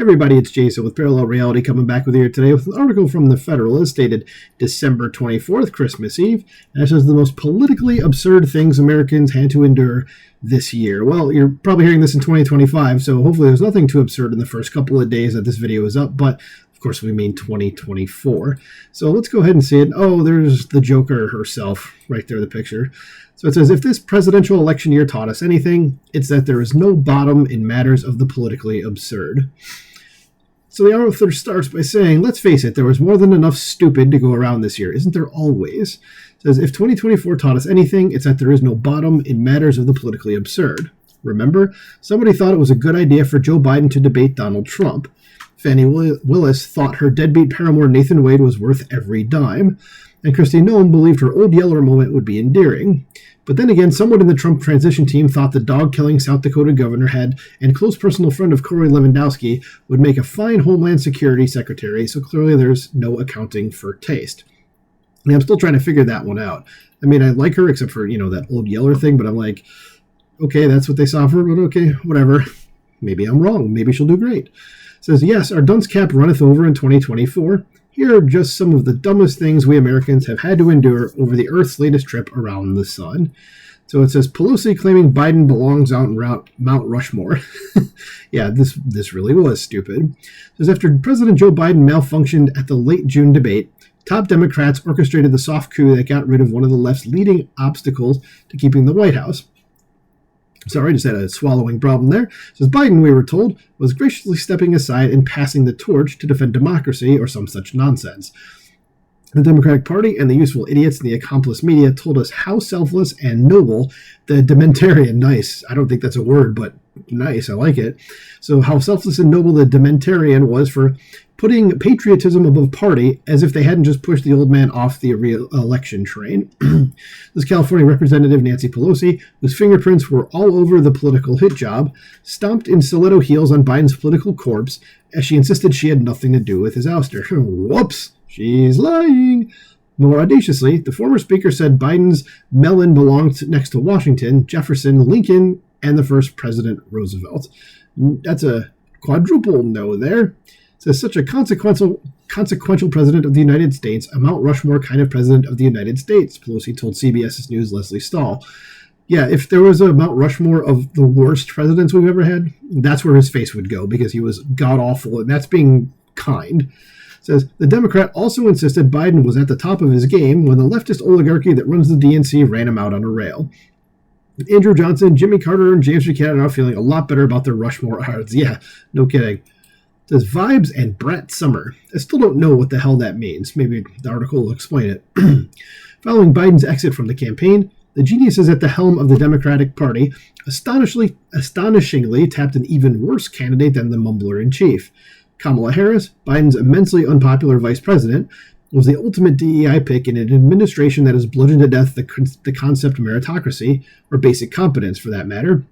Everybody, it's Jason with Parallel Reality coming back with you here today with an article from The Federalist dated December 24th, Christmas Eve. And it says the most politically absurd things Americans had to endure this year. Well, you're probably hearing this in 2025, so hopefully there's nothing too absurd in the first couple of days that this video is up, but of course we mean 2024. So let's go ahead and see it. Oh, there's the Joker herself right there in the picture. So it says, if this presidential election year taught us anything, it's that there is no bottom in matters of the politically absurd. So the author starts by saying, let's face it, there was more than enough stupid to go around this year. Isn't there always? It says, if 2024 taught us anything, it's that there is no bottom in matters of the politically absurd. Remember, somebody thought it was a good idea for Joe Biden to debate Donald Trump. Fannie Willis thought her deadbeat paramour Nathan Wade was worth every dime. And Kristi Noem believed her Old Yeller moment would be endearing. But then again, someone in the Trump transition team thought the dog-killing South Dakota governor had and close personal friend of Corey Lewandowski would make a fine Homeland Security secretary, so clearly there's no accounting for taste. And I'm still trying to figure that one out. I mean, I like her, except for, that Old Yeller thing, but I'm like, okay, that's what they saw for her, but okay, whatever. Maybe I'm wrong. Maybe she'll do great. It says, yes, our dunce cap runneth over in 2024. Here are just some of the dumbest things we Americans have had to endure over the Earth's latest trip around the sun. So it says, Pelosi claiming Biden belongs out in Mount Rushmore. Yeah, this really was stupid. It says, after President Joe Biden malfunctioned at the late June debate, top Democrats orchestrated the soft coup that got rid of one of the left's leading obstacles to keeping the White House. Sorry, just had a swallowing problem there. It says Biden, we were told, was graciously stepping aside and passing the torch to defend democracy or some such nonsense. The Democratic Party and the useful idiots in the accomplice media told us how selfless and noble the dementarian, nice, I don't think that's a word, but nice, I like it. So how selfless and noble the dementarian was for putting patriotism above party as if they hadn't just pushed the old man off the re-election train. This California Representative Nancy Pelosi, whose fingerprints were all over the political hit job, stomped in stiletto heels on Biden's political corpse as she insisted she had nothing to do with his ouster. Whoops, she's lying. More audaciously, the former speaker said Biden's melon belonged next to Washington, Jefferson, Lincoln, and the first President Roosevelt. That's a quadruple no there. Says such a consequential president of the United States, a Mount Rushmore kind of president of the United States, Pelosi told CBS News' Leslie Stahl. Yeah, if there was a Mount Rushmore of the worst presidents we've ever had, that's where his face would go because he was god-awful, and that's being kind. Says the Democrat also insisted Biden was at the top of his game when the leftist oligarchy that runs the DNC ran him out on a rail. Andrew Johnson, Jimmy Carter, and James Buchanan are now feeling a lot better about their Rushmore odds. Yeah, no kidding. Says vibes and Brett Summer. I still don't know what the hell that means. Maybe the article will explain it. Following Biden's exit from the campaign, the geniuses at the helm of the Democratic Party astonishingly tapped an even worse candidate than the mumbler-in-chief. Kamala Harris, Biden's immensely unpopular vice president, was the ultimate DEI pick in an administration that has bludgeoned to death the concept of meritocracy, or basic competence for that matter.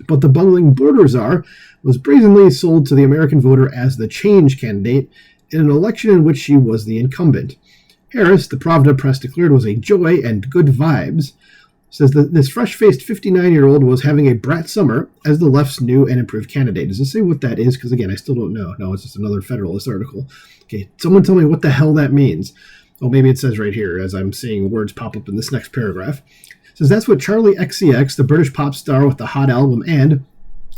But the bungling border czar was brazenly sold to the American voter as the change candidate in an election in which she was the incumbent. Harris, the Pravda press declared, was a joy and good vibes. Says that this fresh-faced 59-year-old was having a Brett Summer as the left's new and improved candidate. Does it say what that is? Because, again, I still don't know. No, it's just another Federalist article. Okay, someone tell me what the hell that means. Oh, maybe it says right here as I'm seeing words pop up in this next paragraph. It says that's what Charlie XCX, the British pop star with the hot album and,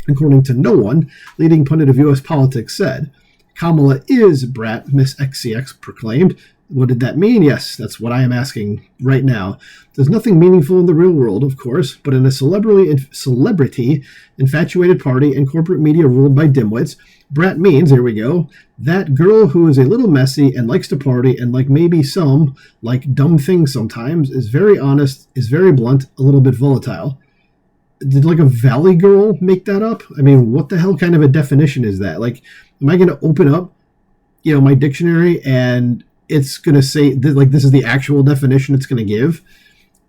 according to no one, leading pundit of U.S. politics said. Kamala is brat, Miss XCX proclaimed. What did that mean? Yes, that's what I am asking right now. There's nothing meaningful in the real world, of course, but in a celebrity-infatuated party and corporate media ruled by dimwits, brat means, here we go, that girl who is a little messy and likes to party and like maybe some, like dumb things sometimes, is very honest, is very blunt, a little bit volatile. Did like a Valley Girl make that up? I mean, what the hell kind of a definition is that? Like, am I going to open up, my dictionary and it's going to say, like, this is the actual definition it's going to give?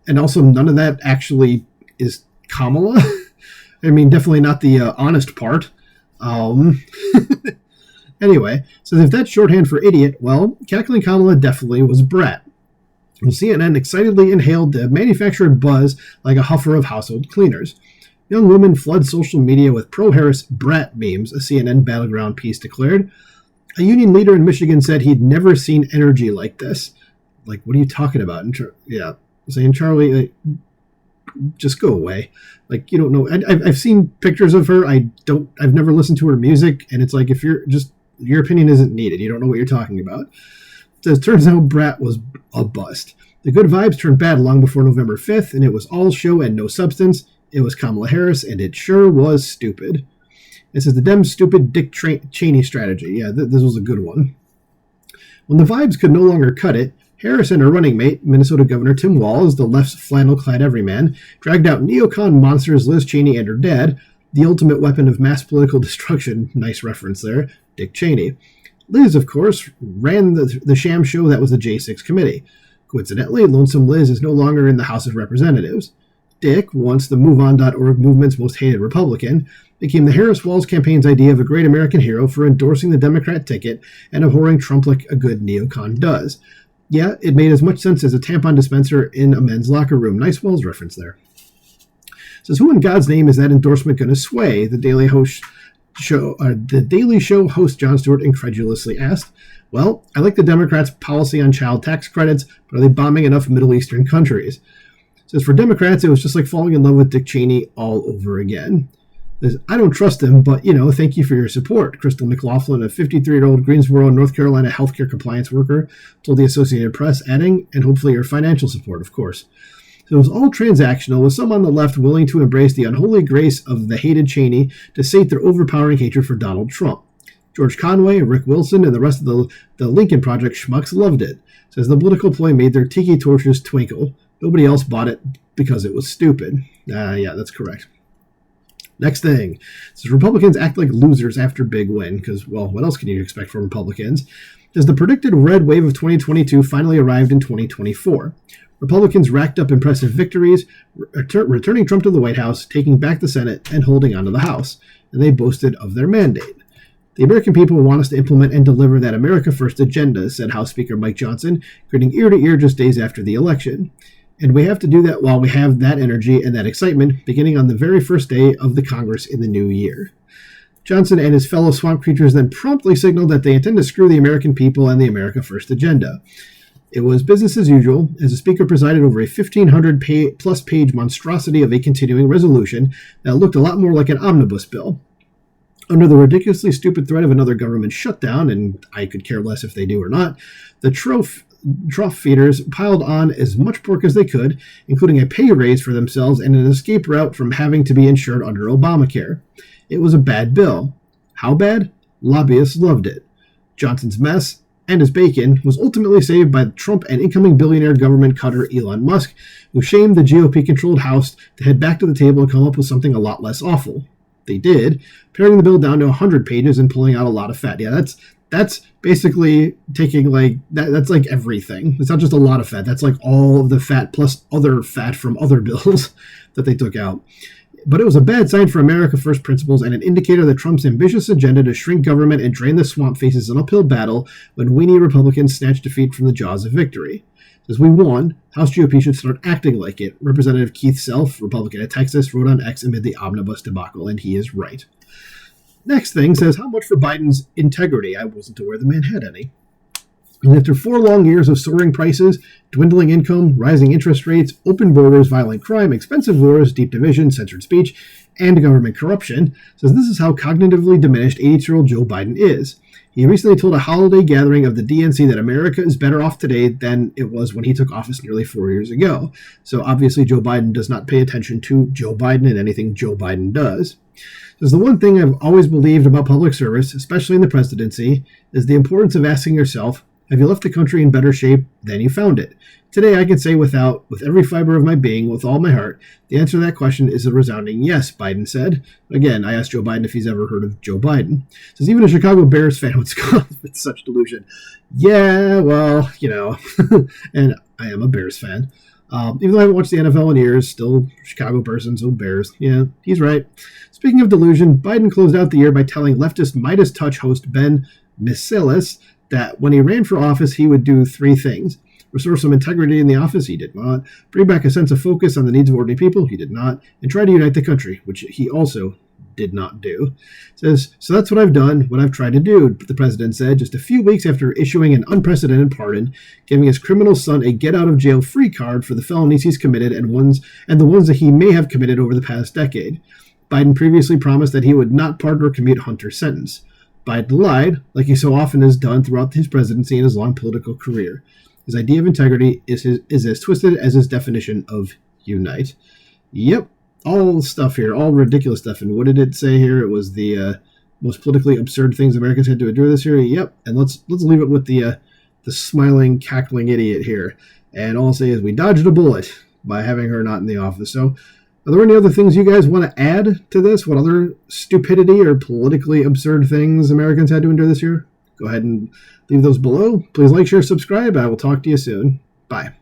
And also, none of that actually is Kamala. I mean, definitely not the honest part. Anyway, so if that's shorthand for idiot, well, cackling Kamala definitely was brat. CNN excitedly inhaled the manufactured buzz like a huffer of household cleaners. Young women flood social media with pro-Harris brat memes, a CNN battleground piece declared. A union leader in Michigan said he'd never seen energy like this. Like, what are you talking about? Saying, Charlie, just go away. Like, you don't know. I've seen pictures of her. I've never listened to her music. And it's like, if your opinion isn't needed. You don't know what you're talking about. It turns out Brat was a bust. The good vibes turned bad long before November 5th, and it was all show and no substance. It was Kamala Harris, and it sure was stupid. This is the Dems' stupid Dick Cheney strategy. Yeah, this was a good one. When the vibes could no longer cut it, Harris and her running mate, Minnesota Governor Tim Walz, the left's flannel-clad everyman, dragged out neocon monsters Liz Cheney and her dad, the ultimate weapon of mass political destruction, nice reference there, Dick Cheney. Liz, of course, ran the sham show that was the J6 committee. Coincidentally, Lonesome Liz is no longer in the House of Representatives. Dick, once the MoveOn.org movement's most hated Republican, became the Harris-Walz campaign's idea of a great American hero for endorsing the Democrat ticket and abhorring Trump like a good neocon does. Yeah, it made as much sense as a tampon dispenser in a men's locker room. Nice Walz reference there. Says, who in God's name is that endorsement going to sway? The Daily Show host Jon Stewart incredulously asked. Well, I like the Democrats' policy on child tax credits, but are they bombing enough Middle Eastern countries? Says, for Democrats, it was just like falling in love with Dick Cheney all over again. Says, I don't trust him, but, thank you for your support. Crystal McLaughlin, a 53-year-old Greensboro, North Carolina healthcare compliance worker, told the Associated Press, adding, and hopefully your financial support, of course. So it was all transactional, with some on the left willing to embrace the unholy grace of the hated Cheney to sate their overpowering hatred for Donald Trump. George Conway, Rick Wilson, and the rest of the Lincoln Project schmucks loved it. Says the political ploy made their tiki torches twinkle. Nobody else bought it because it was stupid. Yeah, that's correct. Next thing. Says Republicans act like losers after big win, because, well, what else can you expect from Republicans? Says the predicted red wave of 2022 finally arrived in 2024. Republicans racked up impressive victories, returning Trump to the White House, taking back the Senate, and holding onto the House. And they boasted of their mandate. The American people want us to implement and deliver that America First agenda, said House Speaker Mike Johnson, grinning ear to ear just days after the election. And we have to do that while we have that energy and that excitement, beginning on the very first day of the Congress in the new year. Johnson and his fellow swamp creatures then promptly signaled that they intend to screw the American people and the America First agenda. It was business as usual, as the Speaker presided over a 1,500-plus page monstrosity of a continuing resolution that looked a lot more like an omnibus bill. Under the ridiculously stupid threat of another government shutdown, and I could care less if they do or not, the trough feeders piled on as much pork as they could, including a pay raise for themselves and an escape route from having to be insured under Obamacare. It was a bad bill. How bad? Lobbyists loved it. Johnson's mess, and his bacon, was ultimately saved by Trump and incoming billionaire government cutter Elon Musk, who shamed the GOP-controlled House to head back to the table and come up with something a lot less awful. They did, paring the bill down to 100 pages and pulling out a lot of fat. Yeah, that's basically taking that's like everything. It's not just a lot of fat. That's like all of the fat plus other fat from other bills that they took out. But it was a bad sign for America First principles and an indicator that Trump's ambitious agenda to shrink government and drain the swamp faces an uphill battle when weenie Republicans snatched defeat from the jaws of victory. As we won, House GOP should start acting like it. Representative Keith Self, Republican of Texas, wrote on X amid the omnibus debacle, and he is right. Next thing says, how much for Biden's integrity? I wasn't aware the man had any. And after 4 long years of soaring prices, dwindling income, rising interest rates, open borders, violent crime, expensive wars, deep division, censored speech, and government corruption, says this is how cognitively diminished 82-year-old Joe Biden is. He recently told a holiday gathering of the DNC that America is better off today than it was when he took office nearly 4 years ago. So obviously Joe Biden does not pay attention to Joe Biden and anything Joe Biden does. Because the one thing I've always believed about public service, especially in the presidency, is the importance of asking yourself, have you left the country in better shape than you found it? Today I can say with every fiber of my being, with all my heart, the answer to that question is a resounding yes, Biden said. Again, I asked Joe Biden if he's ever heard of Joe Biden. Says even a Chicago Bears fan would scoff at such delusion. Yeah, well, and I am a Bears fan. Even though I haven't watched the NFL in years, still Chicago person, so Bears. Yeah, he's right. Speaking of delusion, Biden closed out the year by telling leftist Midas Touch host Ben Meiselas that when he ran for office, he would do 3 things. Restore some integrity in the office? He did not. Bring back a sense of focus on the needs of ordinary people? He did not. And try to unite the country, which he also did not do. Says, so that's what I've done, what I've tried to do, the president said just a few weeks after issuing an unprecedented pardon, giving his criminal son a get-out-of-jail-free card for the felonies he's committed and the ones that he may have committed over the past decade. Biden previously promised that he would not pardon or commute Hunter's sentence. Biden lied, like he so often has done throughout his presidency and his long political career. His idea of integrity is as twisted as his definition of unite. Yep, all stuff here, all ridiculous stuff. And what did it say here? It was the most politically absurd things Americans had to endure this year. Yep, and let's leave it with the smiling, cackling idiot here. And all I'll say is we dodged a bullet by having her not in the office. So, are there any other things you guys want to add to this? What other stupidity or politically absurd things Americans had to endure this year? Go ahead and leave those below. Please like, share, subscribe. I will talk to you soon. Bye.